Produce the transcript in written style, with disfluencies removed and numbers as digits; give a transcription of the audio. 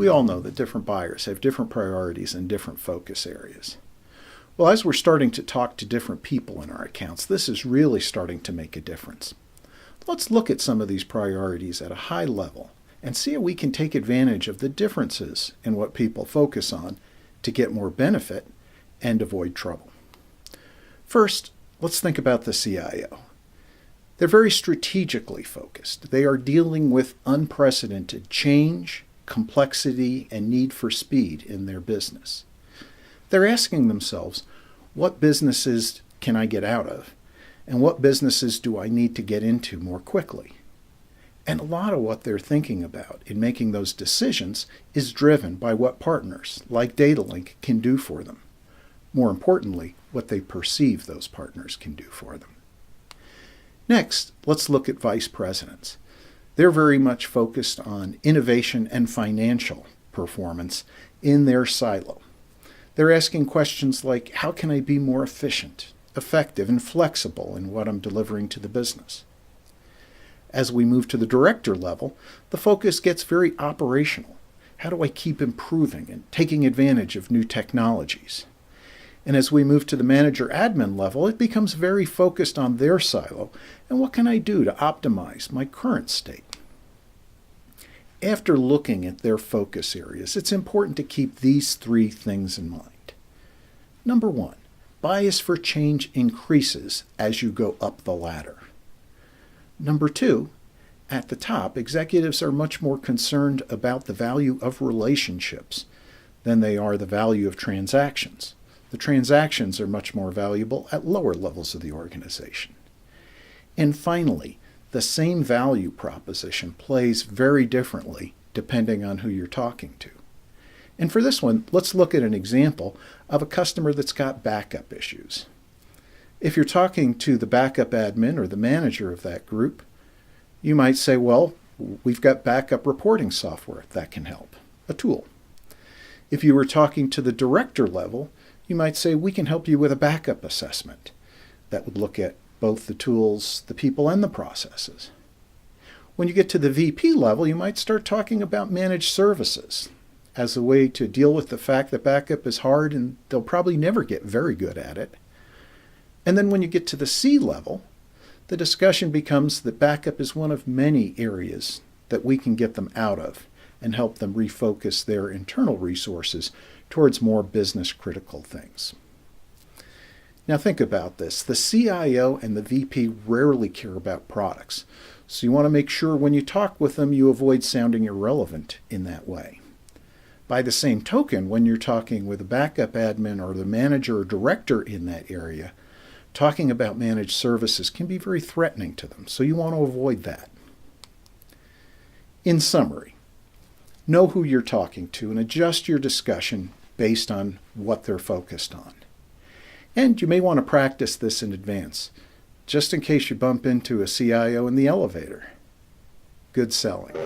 We all know that different buyers have different priorities and different focus areas. Well, as we're starting to talk to different people in our accounts, this is really starting to make a difference. Let's look at some of these priorities at a high level and see how we can take advantage of the differences in what people focus on to get more benefit and avoid trouble. First, let's think about the CIO. They're very strategically focused. They are dealing with unprecedented change, complexity, and need for speed in their business. They're asking themselves, what businesses can I get out of? And what businesses do I need to get into more quickly? And a lot of what they're thinking about in making those decisions is driven by what partners like DataLink can do for them. More importantly, what they perceive those partners can do for them. Next, let's look at vice presidents. They're very much focused on innovation and financial performance in their silo. They're asking questions like, how can I be more efficient, effective, and flexible in what I'm delivering to the business? As we move to the director level, the focus gets very operational. How do I keep improving and taking advantage of new technologies? And as we move to the manager admin level, it becomes very focused on their silo and what can I do to optimize my current state. After looking at their focus areas, it's important to keep these three things in mind. Number one, bias for change increases as you go up the ladder. Number two, at the top, executives are much more concerned about the value of relationships than they are the value of transactions. The transactions are much more valuable at lower levels of the organization. And finally, the same value proposition plays very differently depending on who you're talking to. And for this one, let's look at an example of a customer that's got backup issues. If you're talking to the backup admin or the manager of that group, you might say, well, we've got backup reporting software that can help, a tool. If you were talking to the director level, you might say, we can help you with a backup assessment that would look at both the tools, the people, and the processes. When you get to the VP level, you might start talking about managed services as a way to deal with the fact that backup is hard and they'll probably never get very good at it. And then when you get to the C level, the discussion becomes that backup is one of many areas that we can get them out of and help them refocus their internal resources towards more business critical things. Now think about this. The CIO and the VP rarely care about products, so you want to make sure when you talk with them you avoid sounding irrelevant in that way. By the same token, when you're talking with a backup admin or the manager or director in that area, talking about managed services can be very threatening to them, so you want to avoid that. In summary, know who you're talking to and adjust your discussion based on what they're focused on. And you may want to practice this in advance, just in case you bump into a CIO in the elevator. Good selling.